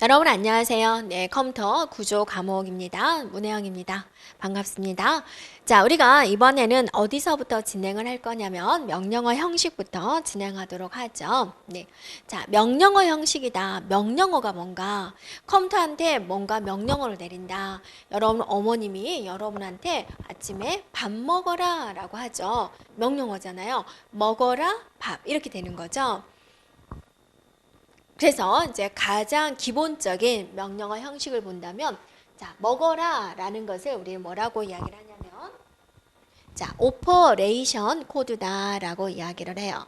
여러분 안녕하세요. 네, 컴퓨터 구조 과목입니다. 문혜영입니다. 반갑습니다. 자, 우리가 이번에는 어디서부터 진행을 할 거냐면 명령어 형식부터 진행하도록 하죠. 네. 자, 명령어 형식이다. 명령어가 뭔가 컴퓨터한테 뭔가 명령어를 내린다. 여러분 어머님이 여러분한테 아침에 밥 먹어라 라고 하죠. 명령어잖아요. 먹어라 밥 이렇게 되는 거죠. 그래서 이제 가장 기본적인 명령어 형식을 본다면 자, 먹어라 라는 것을 우리는 뭐라고 이야기를 하냐면 자, 오퍼레이션 코드다 라고 이야기를 해요.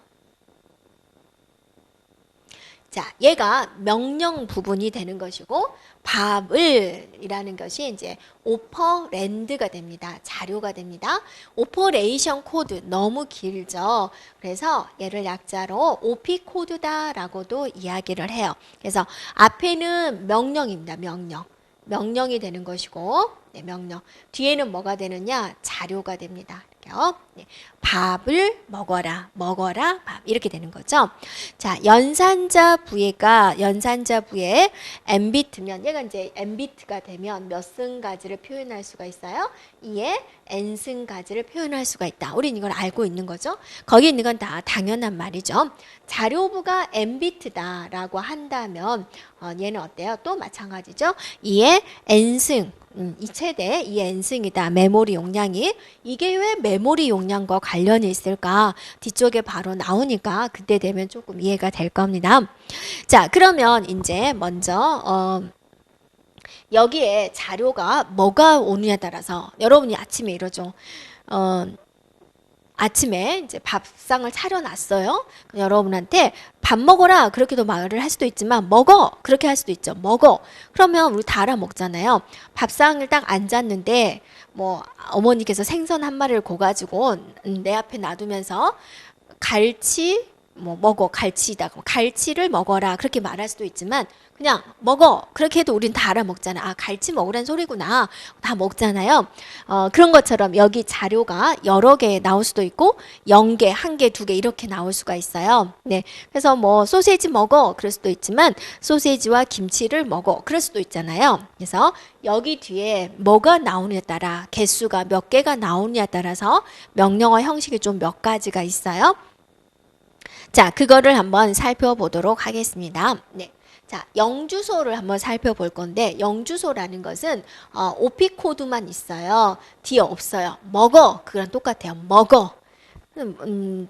자, 얘가 명령 부분이 되는 것이고 밥을 이라는 것이 이제 오퍼랜드가 됩니다. 자료가 됩니다. 오퍼레이션 코드 너무 길죠. 그래서 얘를 약자로 OP 코드다라고도 이야기를 해요. 그래서 앞에는 명령입니다. 명령이 되는 것이고 네, 명령. 뒤에는 뭐가 되느냐? 자료가 됩니다. 이렇게요. 네, 밥을 먹어라, 밥 이렇게 되는 거죠. 자, 연산자 부회가 연산자 부회 n비트면 얘가 이제 n비트가 되면 몇 승가지를 표현할 수가 있어요. 이에 n승가지를 표현할 수가 있다. 우린 이걸 알고 있는 거죠. 거기 있는 건 다 당연한 말이죠. 자료부가 n비트다라고 한다면 얘는 어때요? 또 마찬가지죠. 이에 n승 이 최대 이 n승이다. 메모리 용량이 이게 왜 메모리 용량과 관련이 있을까? 뒤쪽에 바로 나오니까 그때 되면 조금 이해가 될 겁니다. 자, 그러면 이제 먼저 여기에 자료가 뭐가 오느냐에 따라서 여러분이 아침에 이러죠. 아침에 이제 밥상을 차려놨어요. 여러분한테 밥 먹어라 그렇게도 말을 할 수도 있지만 먹어 그렇게 할 수도 있죠. 먹어. 그러면 우리 다 알아 먹잖아요. 밥상을 딱 앉았는데 뭐 어머니께서 생선 한 마리를 고가지고 내 앞에 놔두면서 갈치 뭐 먹어 갈치다 갈치를 먹어라 그렇게 말할 수도 있지만 그냥 먹어 그렇게 해도 우린 다 알아먹잖아. 아, 갈치 먹으란 소리구나. 다 먹잖아요. 그런 것처럼 여기 자료가 여러 개 나올 수도 있고 0개, 1개, 2개 이렇게 나올 수가 있어요. 네, 그래서 뭐 소세지 먹어 그럴 수도 있지만 소세지와 김치를 먹어 그럴 수도 있잖아요. 그래서 여기 뒤에 뭐가 나오느냐에 따라 개수가 몇 개가 나오느냐에 따라서 명령어 형식이 좀 몇 가지가 있어요. 자, 그거를 한번 살펴보도록 하겠습니다. 네. 자, 영주소를 한번 살펴볼 건데 영주소라는 것은 OP 코드만 있어요. 뒤에 없어요. 먹어. 그거랑 똑같아요. 먹어.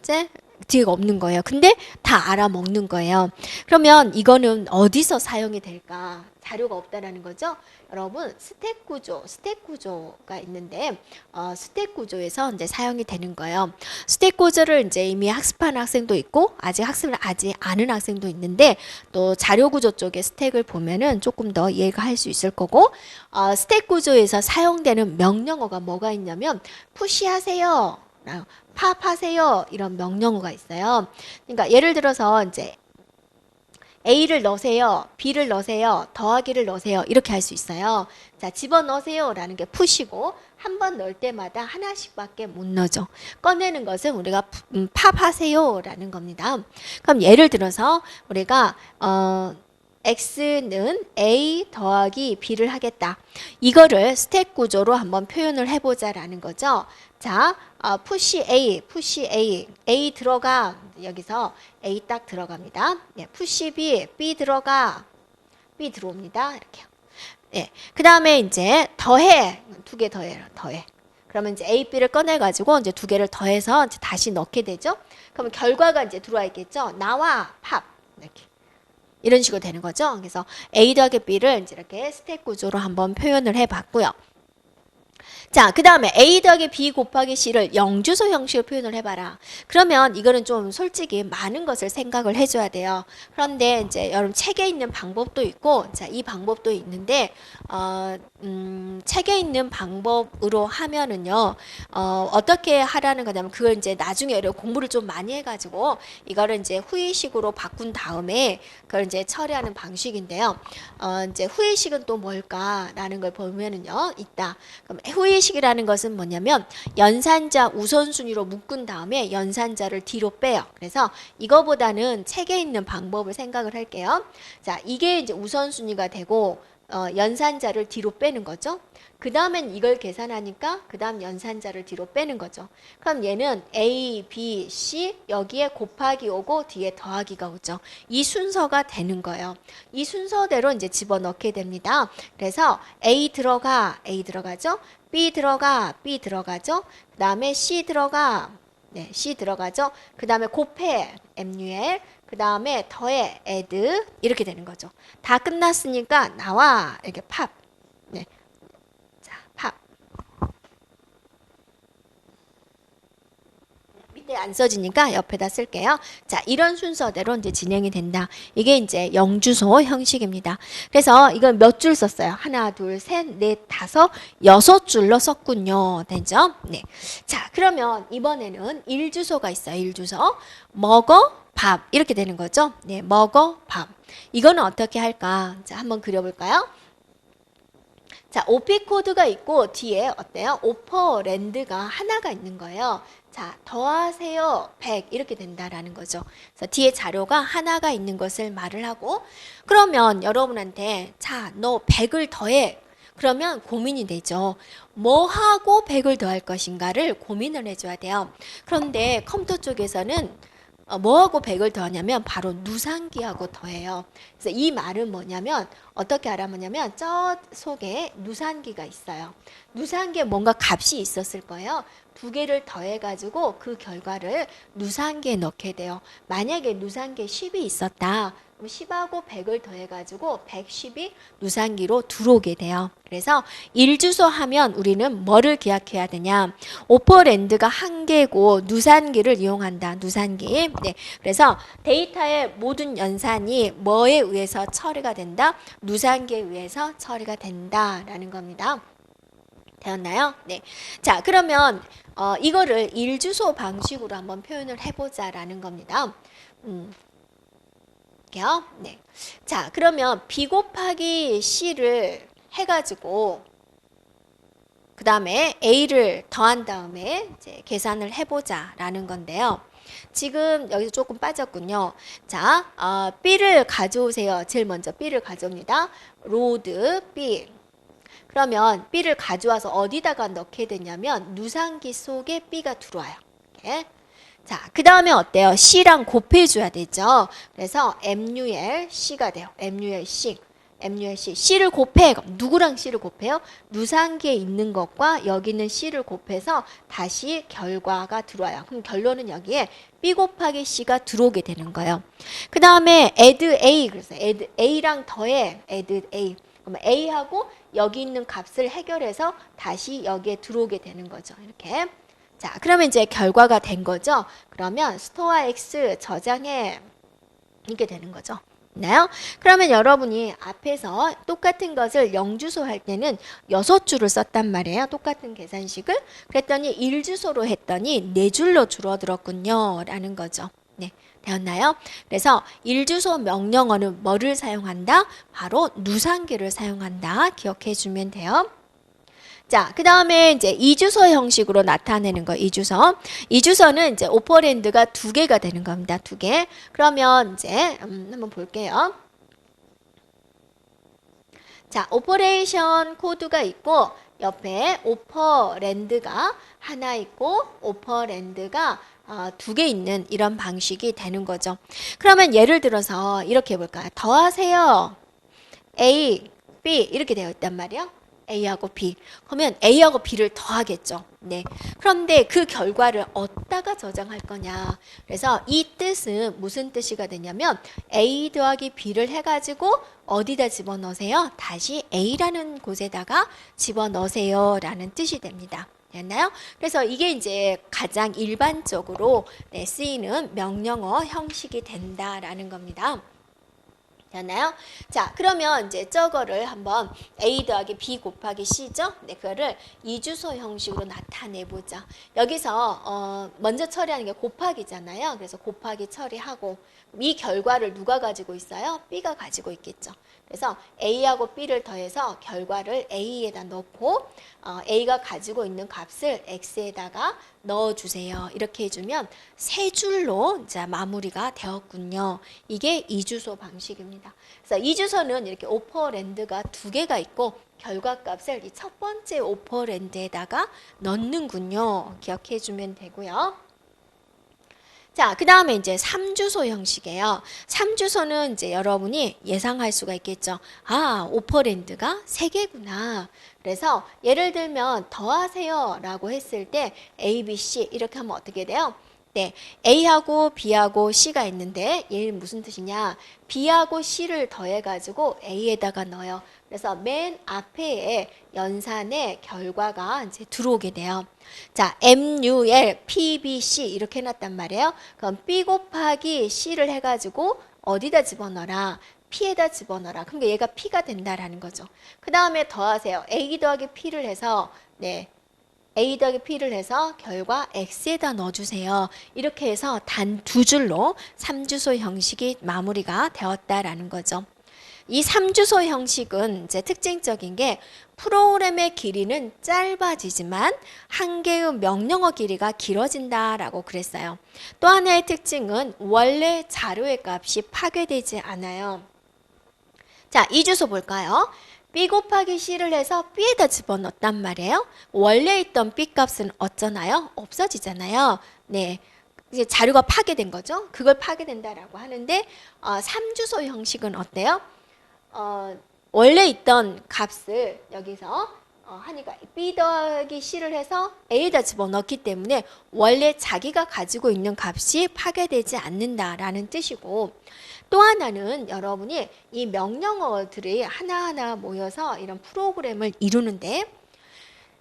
이제 뒤가 없는 거예요. 근데 다 알아먹는 거예요. 그러면 이거는 어디서 사용이 될까? 자료가 없다라는 거죠. 여러분 스택 구조가 있는데 스택 구조에서 이제 사용이 되는 거예요. 스택 구조를 이제 이미 학습한 학생도 있고 아직 학습을 아직 아는 학생도 있는데 또 자료 구조 쪽에 스택을 보면은 조금 더 이해가 할 수 있을 거고 스택 구조에서 사용되는 명령어가 뭐가 있냐면 푸시하세요. 팝하세요 이런 명령어가 있어요. 그러니까 예를 들어서 이제 A를 넣으세요, B를 넣으세요, 더하기를 넣으세요 이렇게 할 수 있어요. 자, 집어넣으세요 라는 게 푸시고 한 번 넣을 때마다 하나씩밖에 못 넣죠. 꺼내는 것은 우리가 팝하세요 라는 겁니다. 그럼 예를 들어서 우리가 X는 A 더하기 B를 하겠다. 이거를 스택 구조로 한번 표현을 해보자라는 거죠. 자, 푸시 A 들어가. 여기서 A 딱 들어갑니다. 예, 푸시 B 들어가. B 들어옵니다. 이렇게요. 예, 그 다음에 이제 더해. 2개 더해. 그러면 이제 A, B를 꺼내가지고 이제 2개를 더해서 이제 다시 넣게 되죠. 그러면 결과가 이제 들어와 있겠죠. 나와, 팝. 이렇게. 이런 식으로 되는 거죠. 그래서 A 더하기 B를 이제 이렇게 스택 구조로 한번 표현을 해봤고요. 자, 그 다음에 A 더하기 B 곱하기 C를 영주소 형식으로 표현을 해봐라. 그러면 이거는 좀 솔직히 많은 것을 생각을 해줘야 돼요. 그런데 이제 여러분 책에 있는 방법도 있고, 자, 이 방법도 있는데, 책에 있는 방법으로 하면은요, 어떻게 하라는 거냐면, 그걸 이제 나중에 공부를 좀 많이 해가지고, 이거를 이제 후의식으로 바꾼 다음에, 그걸 이제 처리하는 방식인데요. 이제 후의식은 또 뭘까라는 걸 보면은요, 있다. 그럼 후의 곱하기식이라는 것은 뭐냐면 연산자 우선순위로 묶은 다음에 연산자를 뒤로 빼요. 그래서 이거보다는 책에 있는 방법을 생각을 할게요. 자, 이게 이제 우선순위가 되고 연산자를 뒤로 빼는 거죠. 그 다음엔 이걸 계산하니까 그 다음 연산자를 뒤로 빼는 거죠. 그럼 얘는 A, B, C 여기에 곱하기 오고 뒤에 더하기가 오죠. 이 순서가 되는 거예요. 이 순서대로 이제 집어넣게 됩니다. 그래서 A 들어가죠. B B 들어가죠. 그 다음에 C C 들어가죠. 그 다음에 곱해 MUL, 그 다음에 더해 add 이렇게 되는 거죠. 다 끝났으니까 나와 이렇게 팝. 네. 자, 팝. 밑에 안 써지니까 옆에다 쓸게요. 자, 이런 순서대로 이제 진행이 된다. 이게 이제 영주소 형식입니다. 그래서 이건 몇 줄 썼어요? 하나, 둘, 셋, 넷, 다섯, 6줄로 썼군요. 되죠? 네. 자, 그러면 이번에는 일주소가 있어요. 일주소. 먹어, 밥 이렇게 되는 거죠. 네, 먹어, 밥. 이거는 어떻게 할까? 자, 한번 그려볼까요? 자, OP 코드가 있고 뒤에 어때요? 오퍼랜드가 하나가 있는 거예요. 자, 더하세요 100 이렇게 된다라는 거죠. 그래서 뒤에 자료가 하나가 있는 것을 말을 하고 그러면 여러분한테 자, 너 100을 더해. 그러면 고민이 되죠. 뭐 하고 100을 더할 것인가를 고민을 해줘야 돼요. 그런데 컴퓨터 쪽에서는 뭐하고 100을 더하냐면 바로 누산기하고 더해요. 그래서 이 말은 뭐냐면 어떻게 알아보냐면 저 속에 누산기가 있어요. 누산기에 뭔가 값이 있었을 거예요. 두 개를 더해가지고 그 결과를 누산기에 넣게 돼요. 만약에 누산기에 10이 있었다. 그럼 10하고 100을 더해가지고 110이 누산기로 들어오게 돼요. 그래서 일주소 하면 우리는 뭐를 기억해야 되냐. 오퍼랜드가 한 개고 누산기를 이용한다. 누산기. 네. 그래서 데이터의 모든 연산이 뭐에 의해서 처리가 된다? 누산기에 의해서 처리가 된다라는 겁니다. 되었나요? 네. 자, 그러면 이거를 일주소 방식으로 한번 표현을 해보자라는 겁니다. 네. 자, 그러면 B 곱하기 C를 해가지고 그 다음에 A를 더한 다음에 이제 계산을 해보자라는 건데요. 지금 여기서 조금 빠졌군요. 자, B를 가져오세요. 제일 먼저 B를 가져옵니다. 로드 B. 그러면 B를 가져와서 어디다가 넣게 되냐면 누산기 속에 B가 들어와요. 이렇게. 자, 그 다음에 어때요? C랑 곱해줘야 되죠. 그래서 MUL C가 돼요. MUL C. MUL C. C를 곱해. 그럼 누구랑 C를 곱해요? 누산기에 있는 것과 여기 있는 C를 곱해서 다시 결과가 들어와요. 그럼 결론은 여기에 B 곱하기 C가 들어오게 되는 거예요. 그 다음에 add A. 그래서 add A랑 더해. add A. 그러면 A하고 여기 있는 값을 해결해서 다시 여기에 들어오게 되는 거죠. 이렇게. 자, 그러면 이제 결과가 된 거죠. 그러면 스토어 X 저장해. 이렇게 되는 거죠. 나요? 그러면 여러분이 앞에서 똑같은 것을 영주소 할 때는 6줄을 썼단 말이에요. 똑같은 계산식을. 그랬더니 1주소로 했더니 4줄로 줄어들었군요. 라는 거죠. 네. 되었나요? 그래서 일주소 명령어는 뭐를 사용한다? 바로 누산기를 사용한다. 기억해 주면 돼요. 자, 그 다음에 이제 이주소 형식으로 나타내는 거, 이주소. 이주소는 이제 오퍼랜드가 2개가 되는 겁니다. 2개. 그러면 이제, 한번 볼게요. 자, 오퍼레이션 코드가 있고, 옆에 오퍼랜드가 하나 있고, 오퍼랜드가 2개 있는 이런 방식이 되는 거죠. 그러면 예를 들어서 이렇게 해볼까요? 더하세요. A, B 이렇게 되어 있단 말이에요. A하고 B. 그러면 A하고 B를 더하겠죠. 네. 그런데 그 결과를 어디다가 저장할 거냐. 그래서 이 뜻은 무슨 뜻이가 되냐면 A 더하기 B를 해가지고 어디다 집어넣으세요? 다시 A라는 곳에다가 집어넣으세요. 라는 뜻이 됩니다. 됐나요? 그래서 이게 이제 가장 일반적으로 쓰이는 명령어 형식이 된다라는 겁니다. 되나요? 자, 그러면 이제 저거를 한번 A 더하기 B 곱하기 C죠? 네, 그거를 이주소 형식으로 나타내 보자. 여기서 먼저 처리하는 게 곱하기잖아요. 그래서 곱하기 처리하고 이 결과를 누가 가지고 있어요? B가 가지고 있겠죠. 그래서 A하고 B를 더해서 결과를 A에다 넣고 A가 가지고 있는 값을 X에다가 넣어주세요. 이렇게 해주면 세 줄로 이제 마무리가 되었군요. 이게 이주소 방식입니다. 그래서 이주소는 이렇게 오퍼랜드가 두 개가 있고 결과값을 이 첫 번째 오퍼랜드에다가 넣는군요. 기억해 주면 되고요. 자, 그 다음에 이제 3주소 형식이에요. 3주소는 이제 여러분이 예상할 수가 있겠죠. 아, 오퍼랜드가 3개구나. 그래서 예를 들면 더하세요 라고 했을 때 A, B, C 이렇게 하면 어떻게 돼요? 네, A하고 B하고 C가 있는데 얘는 무슨 뜻이냐? B하고 C를 더해가지고 A에다가 넣어요. 그래서 맨 앞에 연산의 결과가 이제 들어오게 돼요. 자, MUL, PBC 이렇게 해놨단 말이에요. 그럼 B 곱하기 C를 해가지고 어디다 집어넣어라? P에다 집어넣어라. 그럼 얘가 P가 된다라는 거죠. 그 다음에 더하세요. A 더하기 P를 해서 네. A 더하기 P를 해서 결과 X에다 넣어주세요. 이렇게 해서 단 두 줄로 3주소 형식이 마무리가 되었다라는 거죠. 이 3주소 형식은 이제 특징적인 게 프로그램의 길이는 짧아지지만 한 개의 명령어 길이가 길어진다라고 그랬어요. 또 하나의 특징은 원래 자료의 값이 파괴되지 않아요. 자, 이 주소 볼까요? B 곱하기 C를 해서 B에다 집어넣었단 말이에요. 원래 있던 B 값은 어쩌나요? 없어지잖아요. 네. 이제 자료가 파괴된 거죠. 그걸 파괴된다라고 하는데 3주소 형식은 어때요? 원래 있던 값을 여기서 하니까 B 더하기 C를 해서 A에다 집어넣기 때문에 원래 자기가 가지고 있는 값이 파괴되지 않는다라는 뜻이고, 또 하나는 여러분이 이 명령어들이 하나하나 모여서 이런 프로그램을 이루는데,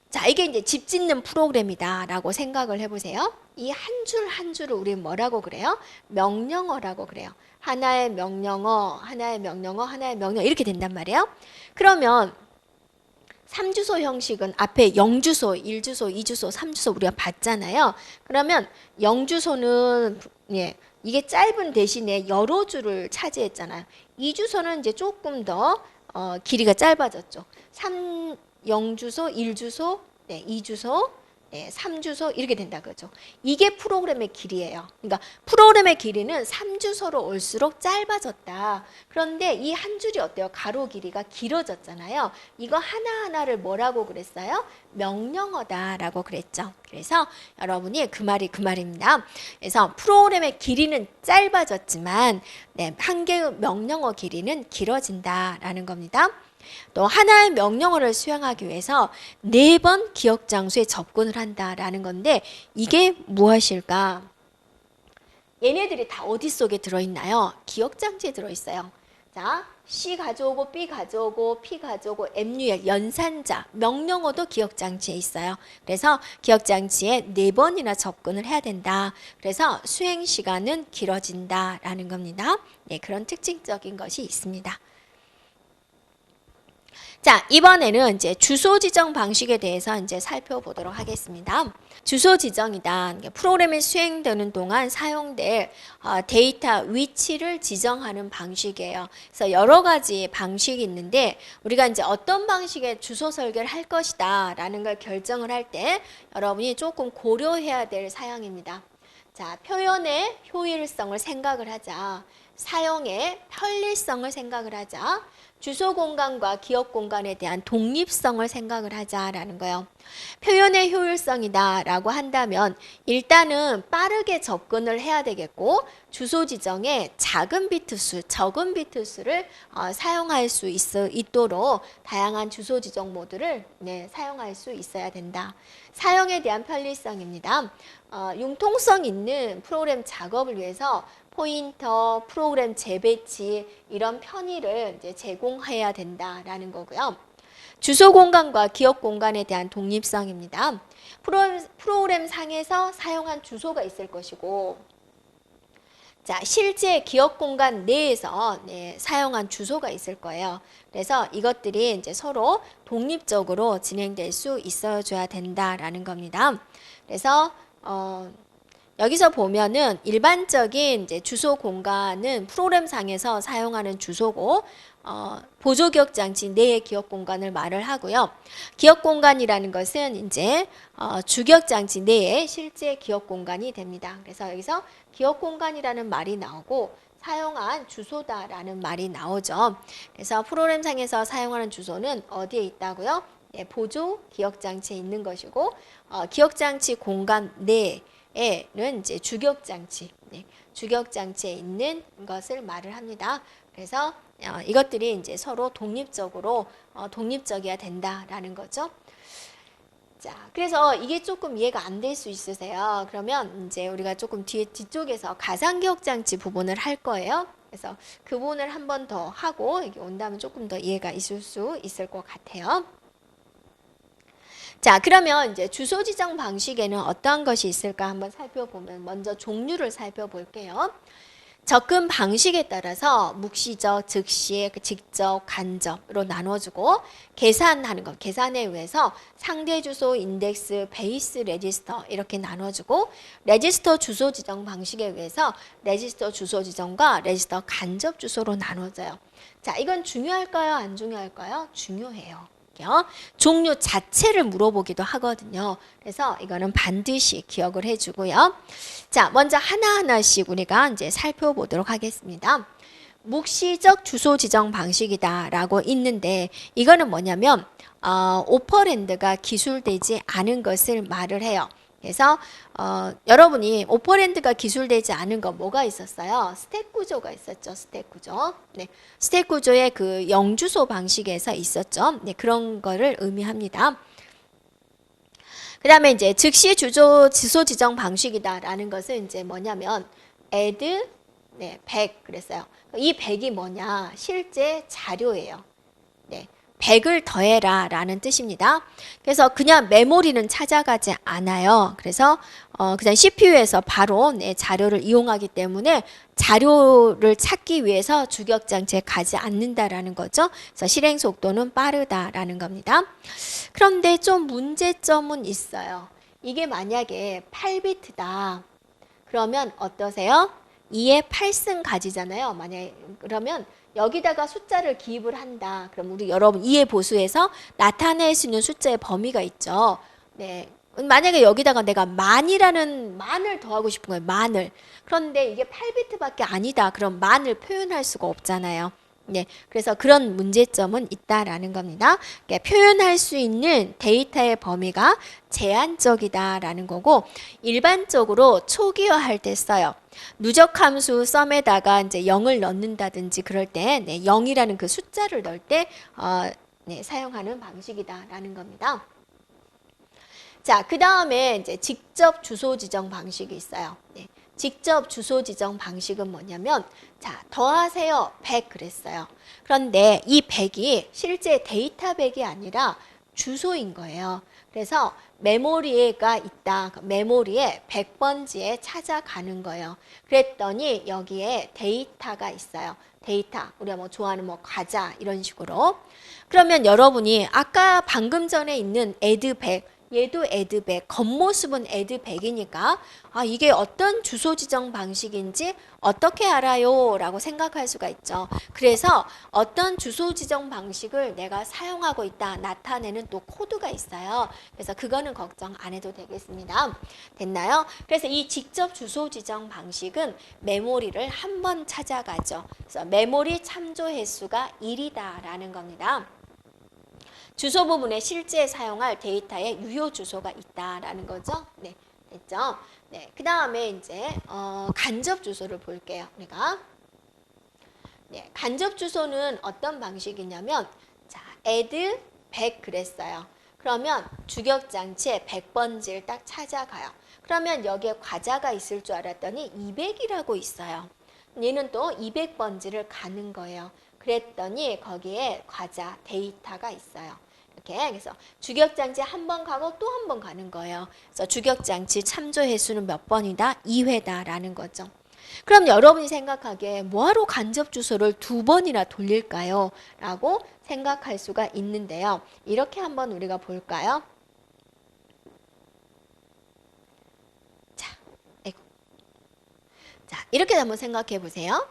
자, 이게 이제 집 짓는 프로그램이다라고 생각을 해보세요. 이 한 줄 한 줄을 우리 뭐라고 그래요? 명령어라고 그래요. 하나의 명령어, 하나의 명령어, 하나의 명령어 이렇게 된단 말이에요. 그러면 3주소 형식은 앞에 0주소, 1주소, 2주소, 3주소 우리가 봤잖아요. 그러면 0주소는 예, 이게 짧은 대신에 여러 줄을 차지했잖아요. 2주소는 이제 조금 더 길이가 짧아졌죠. 0주소, 1주소, 네, 2주소, 네, 3주소 이렇게 된다 그죠. 이게 프로그램의 길이에요. 그러니까 프로그램의 길이는 3주소로 올수록 짧아졌다. 그런데 이 한 줄이 어때요? 가로 길이가 길어졌잖아요. 이거 하나하나를 뭐라고 그랬어요? 명령어다라고 그랬죠. 그래서 여러분이 그 말이 그 말입니다. 그래서 프로그램의 길이는 짧아졌지만 네, 한 개의 명령어 길이는 길어진다라는 겁니다. 또 하나의 명령어를 수행하기 위해서 4번 기억 장소에 접근을 한다라는 건데 이게 무엇일까? 얘네들이 다 어디 속에 들어있나요? 기억 장치에 들어있어요. 자, C 가져오고 B 가져오고 P 가져오고 MUL 연산자 명령어도 기억 장치에 있어요. 그래서 기억 장치에 4번이나 접근을 해야 된다. 그래서 수행 시간은 길어진다라는 겁니다. 네, 그런 특징적인 것이 있습니다. 자, 이번에는 이제 주소 지정 방식에 대해서 이제 살펴보도록 하겠습니다. 주소 지정이다. 프로그램이 수행되는 동안 사용될 데이터 위치를 지정하는 방식이에요. 그래서 여러 가지 방식이 있는데 우리가 이제 어떤 방식의 주소 설계를 할 것이다라는 걸 결정을 할 때 여러분이 조금 고려해야 될 사항입니다. 자, 표현의 효율성을 생각을 하자. 사용의 편리성을 생각을 하자. 주소 공간과 기억 공간에 대한 독립성을 생각을 하자라는 거예요. 표현의 효율성이다라고 한다면 일단은 빠르게 접근을 해야 되겠고 주소 지정에 작은 비트수, 적은 비트수를 사용할 수 있도록 다양한 주소 지정 모드를 사용할 수 있어야 된다. 사용에 대한 편리성입니다. 융통성 있는 프로그램 작업을 위해서 포인터, 프로그램 재배치 이런 편의를 이제 제공해야 된다라는 거고요. 주소 공간과 기억 공간에 대한 독립성입니다. 프로그램 상에서 사용한 주소가 있을 것이고 자, 실제 기억 공간 내에서 사용한 주소가 있을 거예요. 그래서 이것들이 이제 서로 독립적으로 진행될 수 있어줘야 된다라는 겁니다. 그래서 여기서 보면은 일반적인 이제 주소 공간은 프로그램상에서 사용하는 주소고 보조 기억 장치 내의 기억 공간을 말을 하고요. 기억 공간이라는 것은 이제 주기억 장치 내의 실제 기억 공간이 됩니다. 그래서 여기서 기억 공간이라는 말이 나오고 사용한 주소다라는 말이 나오죠. 그래서 프로그램상에서 사용하는 주소는 어디에 있다고요? 네, 보조 기억 장치에 있는 것이고 기억 장치 공간 내에는 이제 주기억 장치, 주기억 장치에 있는 것을 말을 합니다. 그래서 이것들이 이제 서로 독립적이어야 된다라는 거죠. 자, 그래서 이게 조금 이해가 안 될 수 있으세요. 그러면 이제 우리가 조금 뒤쪽에서 가상기억 장치 부분을 할 거예요. 그래서 그 부분을 한 번 더 하고 여기 온다면 조금 더 이해가 있을 수 있을 것 같아요. 자, 그러면 이제 주소 지정 방식에는 어떠한 것이 있을까 한번 살펴보면 먼저 종류를 살펴볼게요. 접근 방식에 따라서 묵시적, 즉시, 직접, 간접으로 나눠주고 계산하는 것, 계산에 의해서 상대 주소, 인덱스, 베이스, 레지스터 이렇게 나눠주고 레지스터 주소 지정 방식에 의해서 레지스터 주소 지정과 레지스터 간접 주소로 나눠져요. 자, 이건 중요할까요? 안 중요할까요? 중요해요. 종류 자체를 물어보기도 하거든요. 그래서 이거는 반드시 기억을 해주고요. 자, 먼저 하나하나씩 우리가 이제 살펴보도록 하겠습니다. 묵시적 주소 지정 방식이다라고 있는데 이거는 뭐냐면 오퍼랜드가 기술되지 않은 것을 말을 해요. 그래서 여러분이 오퍼랜드가 기술되지 않은 거 뭐가 있었어요? 스택 구조가 있었죠. 스택 구조. 네, 스택 구조의 그 영주소 방식에서 있었죠. 네, 그런 거를 의미합니다. 그 다음에 이제 즉시 주소 지정 방식이다라는 것은 이제 뭐냐면 add 100 그랬어요. 이 100이 뭐냐? 실제 자료예요. 네. 100을 더해라 라는 뜻입니다. 그래서 그냥 메모리는 찾아가지 않아요. 그래서 그냥 CPU에서 바로 자료를 이용하기 때문에 자료를 찾기 위해서 주기억장치에 가지 않는다라는 거죠. 그래서 실행 속도는 빠르다라는 겁니다. 그런데 좀 문제점은 있어요. 이게 만약에 8비트다. 그러면 어떠세요? 2의 8승 가지잖아요. 만약에 그러면 여기다가 숫자를 기입을 한다. 그럼 우리 여러분 이해 보수에서 나타낼 수 있는 숫자의 범위가 있죠. 네. 만약에 여기다가 내가 만을 더하고 싶은 거예요. 만을. 그런데 이게 8비트밖에 아니다. 그럼 만을 표현할 수가 없잖아요. 네. 그래서 그런 문제점은 있다라는 겁니다. 그러니까 표현할 수 있는 데이터의 범위가 제한적이다라는 거고 일반적으로 초기화할 때 써요. 누적 함수 sum에다가 이제 0을 넣는다든지 그럴 때 0이라는 그 숫자를 넣을 때 사용하는 방식이다라는 겁니다. 자, 그 다음에 이제 직접 주소 지정 방식이 있어요. 직접 주소 지정 방식은 뭐냐면 자, 더하세요. 100 그랬어요. 그런데 이 100이 실제 데이터 100이 아니라 주소인 거예요. 그래서 메모리가 있다. 메모리에 100번지에 찾아가는 거예요. 그랬더니 여기에 데이터가 있어요. 데이터. 우리가 뭐 좋아하는 뭐 과자 이런 식으로. 그러면 여러분이 아까 방금 전에 있는 add 100 얘도 add 100, 겉모습은 add 100이니까 이게 어떤 주소 지정 방식인지 어떻게 알아요? 라고 생각할 수가 있죠. 그래서 어떤 주소 지정 방식을 내가 사용하고 있다 나타내는 또 코드가 있어요. 그래서 그거는 걱정 안 해도 되겠습니다. 됐나요? 그래서 이 직접 주소 지정 방식은 메모리를 한 번 찾아가죠. 그래서 메모리 참조 횟수가 1이다라는 겁니다. 주소 부분에 실제 사용할 데이터의 유효 주소가 있다라는 거죠. 네, 됐죠? 네, 그 다음에 이제 간접 주소를 볼게요. 우리가 간접 주소는 어떤 방식이냐면 자, add 100 그랬어요. 그러면 주기억 장치에 100번지를 딱 찾아가요. 그러면 여기에 과자가 있을 줄 알았더니 200이라고 있어요. 얘는 또 200번지를 가는 거예요. 그랬더니 거기에 과자 데이터가 있어요. 이렇게 그래서 주기억장치 한 번 가고 또 한 번 가는 거예요. 그래서 주기억장치 참조 횟수는 몇 번이다? 2회다라는 거죠. 그럼 여러분이 생각하기에 뭐하러 간접 주소를 2번이나 돌릴까요? 라고 생각할 수가 있는데요. 이렇게 한번 우리가 볼까요? 자, 이렇게 한번 생각해 보세요.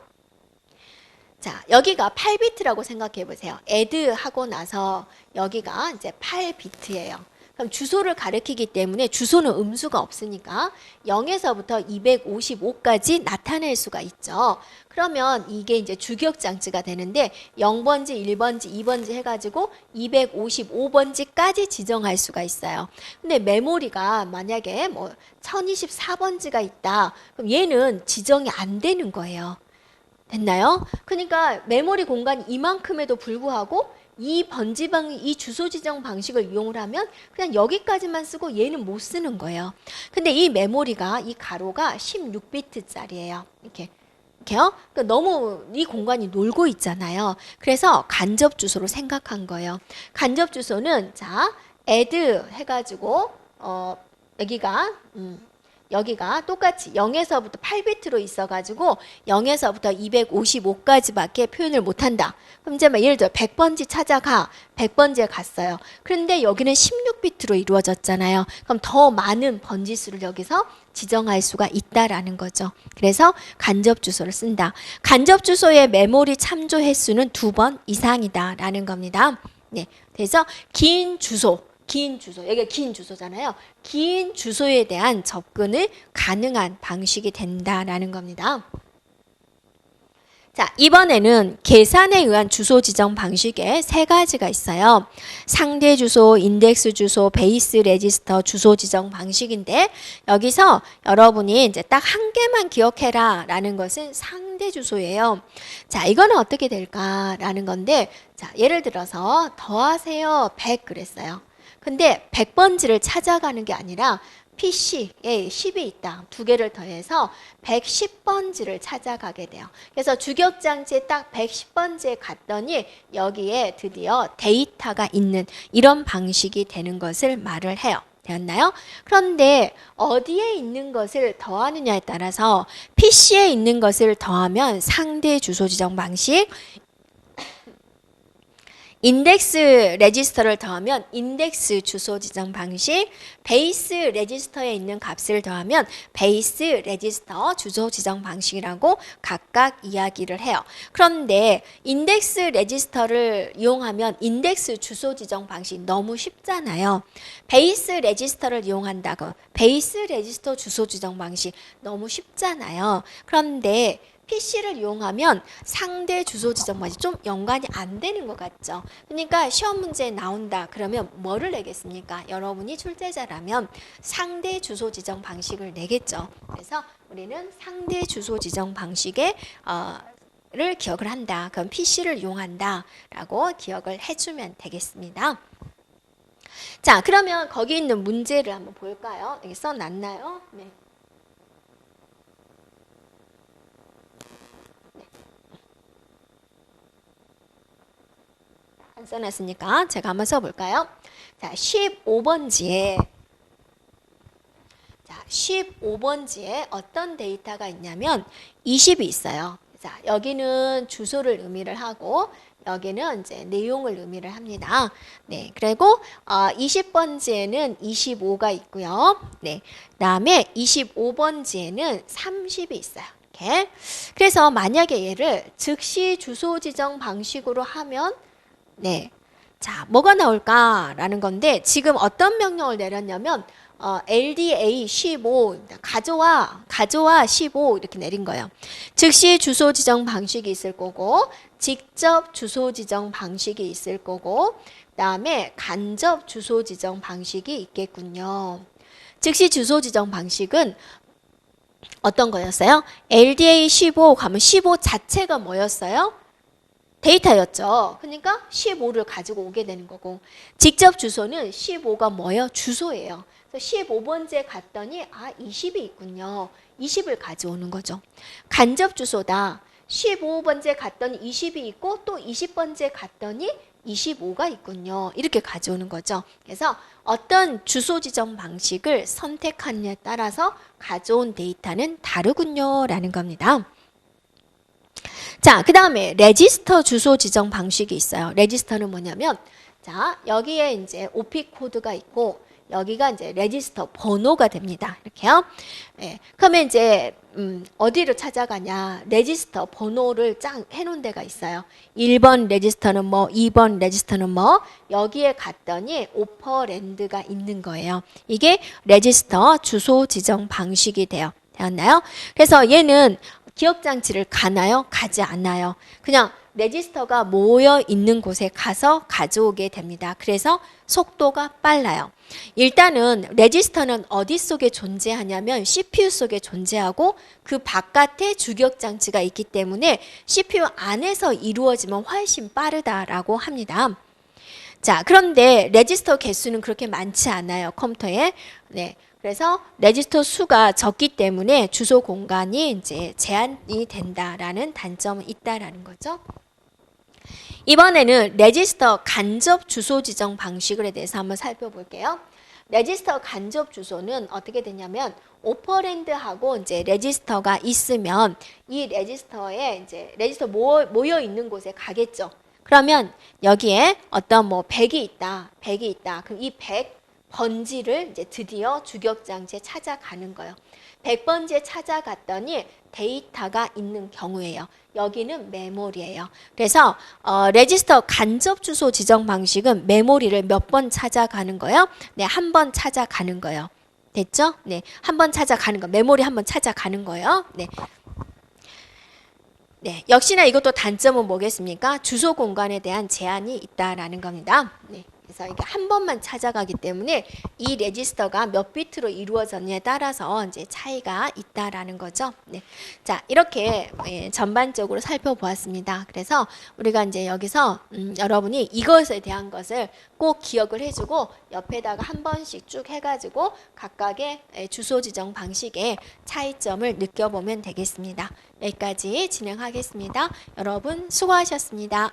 자, 여기가 8비트라고 생각해 보세요. add 하고 나서 여기가 이제 8비트예요. 그럼 주소를 가리키기 때문에 주소는 음수가 없으니까 0에서부터 255까지 나타낼 수가 있죠. 그러면 이게 이제 주기억장치가 되는데 0번지, 1번지, 2번지 해가지고 255번지까지 지정할 수가 있어요. 근데 메모리가 만약에 뭐 1024번지가 있다. 그럼 얘는 지정이 안 되는 거예요. 됐나요? 그러니까 메모리 공간이 이만큼에도 불구하고 이 주소 지정 방식을 이용을 하면 그냥 여기까지만 쓰고 얘는 못 쓰는 거예요. 근데 이 메모리가 이 가로가 16비트짜리예요. 이렇게요. 그러니까 너무 이 공간이 놀고 있잖아요. 그래서 간접 주소로 생각한 거예요. 간접 주소는 자, add 해가지고 여기가 똑같이 0에서부터 8비트로 있어가지고 0에서부터 255까지밖에 표현을 못한다. 그럼 이제 예를 들어 100번지 찾아가. 100번지에 갔어요. 그런데 여기는 16비트로 이루어졌잖아요. 그럼 더 많은 번지 수를 여기서 지정할 수가 있다라는 거죠. 그래서 간접 주소를 쓴다. 간접 주소의 메모리 참조 횟수는 2번 이상이다라는 겁니다. 네, 그래서 긴 주소, 여기가 긴 주소잖아요. 긴 주소에 대한 접근을 가능한 방식이 된다라는 겁니다. 자, 이번에는 계산에 의한 주소 지정 방식에 3가지가 있어요. 상대 주소, 인덱스 주소, 베이스 레지스터 주소 지정 방식인데 여기서 여러분이 이제 딱 한 개만 기억해라 라는 것은 상대 주소예요. 자, 이거는 어떻게 될까라는 건데 자, 예를 들어서 더하세요 100 그랬어요. 근데 100번지를 찾아가는 게 아니라 PC에 10이 있다. 2개를 더해서 110번지를 찾아가게 돼요. 그래서 주격장치에 딱 110번지에 갔더니 여기에 드디어 데이터가 있는 이런 방식이 되는 것을 말을 해요. 되었나요? 그런데 어디에 있는 것을 더하느냐에 따라서 PC에 있는 것을 더하면 상대 주소 지정 방식, 인덱스 레지스터를 더하면 인덱스 주소 지정 방식, 베이스 레지스터에 있는 값을 더하면 베이스 레지스터 주소 지정 방식이라고 각각 이야기를 해요. 그런데 인덱스 레지스터를 이용하면 인덱스 주소 지정 방식 너무 쉽잖아요. 베이스 레지스터를 이용한다고 베이스 레지스터 주소 지정 방식 너무 쉽잖아요. 그런데 PC를 이용하면 상대 주소 지정 방식 좀 연관이 안 되는 것 같죠. 그러니까 시험 문제에 나온다 그러면 뭐를 내겠습니까? 여러분이 출제자라면 상대 주소 지정 방식을 내겠죠. 그래서 우리는 상대 주소 지정 방식에 를 기억을 한다. 그럼 PC를 이용한다 라고 기억을 해주면 되겠습니다. 자, 그러면 거기 있는 문제를 한번 볼까요? 여기 써놨나요? 네. 써놨으니까 제가 한번 써볼까요? 자, 15번지에 어떤 데이터가 있냐면 20이 있어요. 자, 여기는 주소를 의미를 하고 여기는 이제 내용을 의미를 합니다. 네, 그리고 20번지에는 25가 있고요. 네, 그다음에 25번지에는 30이 있어요. 이렇게. 그래서 만약에 얘를 즉시 주소 지정 방식으로 하면 네. 자, 뭐가 나올까라는 건데 지금 어떤 명령을 내렸냐면 LDA 15 가져와 15 이렇게 내린 거예요. 즉시 주소 지정 방식이 있을 거고 직접 주소 지정 방식이 있을 거고 그다음에 간접 주소 지정 방식이 있겠군요. 즉시 주소 지정 방식은 어떤 거였어요? LDA 15 가면 15 자체가 뭐였어요? 데이터였죠. 그러니까 15를 가지고 오게 되는 거고 직접 주소는 15가 뭐예요? 주소예요. 그래서 15번지에 갔더니 20이 있군요. 20을 가져오는 거죠. 간접 주소다. 15번지에 갔더니 20이 있고 또 20번지에 갔더니 25가 있군요. 이렇게 가져오는 거죠. 그래서 어떤 주소 지정 방식을 선택하느냐에 따라서 가져온 데이터는 다르군요. 라는 겁니다. 자, 그 다음에 레지스터 주소 지정 방식이 있어요. 레지스터는 뭐냐면, 자, 여기에 이제 OP 코드가 있고, 여기가 이제 레지스터 번호가 됩니다. 이렇게요. 예, 그러면 이제, 어디로 찾아가냐. 레지스터 번호를 쫙 해놓은 데가 있어요. 1번 레지스터는 뭐, 2번 레지스터는 뭐, 여기에 갔더니 오퍼랜드가 있는 거예요. 이게 레지스터 주소 지정 방식이 되었나요? 그래서 얘는 기억장치를 가나요? 가지 않아요. 그냥 레지스터가 모여 있는 곳에 가서 가져오게 됩니다. 그래서 속도가 빨라요. 일단은 레지스터는 어디 속에 존재하냐면 CPU 속에 존재하고 그 바깥에 주기억장치가 있기 때문에 CPU 안에서 이루어지면 훨씬 빠르다라고 합니다. 자, 그런데 레지스터 개수는 그렇게 많지 않아요. 컴퓨터에. 네. 그래서 레지스터 수가 적기 때문에 주소 공간이 이제 제한이 된다라는 단점이 있다라는 거죠. 이번에는 레지스터 간접 주소 지정 방식에 대해서 한번 살펴볼게요. 레지스터 간접 주소는 어떻게 되냐면 오퍼랜드하고 이제 레지스터가 있으면 이 레지스터에 이제 레지스터 모여 있는 곳에 가겠죠. 그러면 여기에 어떤 뭐 100이 있다. 그럼 이 100 번지를 이제 드디어 주기억장치에 찾아가는 거예요. 100번지에 찾아갔더니 데이터가 있는 경우예요. 여기는 메모리예요. 그래서 레지스터 간접 주소 지정 방식은 메모리를 몇 번 찾아가는 거예요? 네, 한 번 찾아가는 거예요. 됐죠? 네, 한 번 찾아가는 거. 메모리 한 번 찾아가는 거예요. 네. 네, 역시나 이것도 단점은 뭐겠습니까? 주소 공간에 대한 제한이 있다라는 겁니다. 네. 그래서 이게 한 번만 찾아가기 때문에 이 레지스터가 몇 비트로 이루어졌냐에 따라서 이제 차이가 있다라는 거죠. 네. 자, 이렇게 전반적으로 살펴보았습니다. 그래서 우리가 이제 여기서 여러분이 이것에 대한 것을 꼭 기억을 해주고 옆에다가 한 번씩 쭉 해가지고 각각의 주소 지정 방식의 차이점을 느껴보면 되겠습니다. 여기까지 진행하겠습니다. 여러분 수고하셨습니다.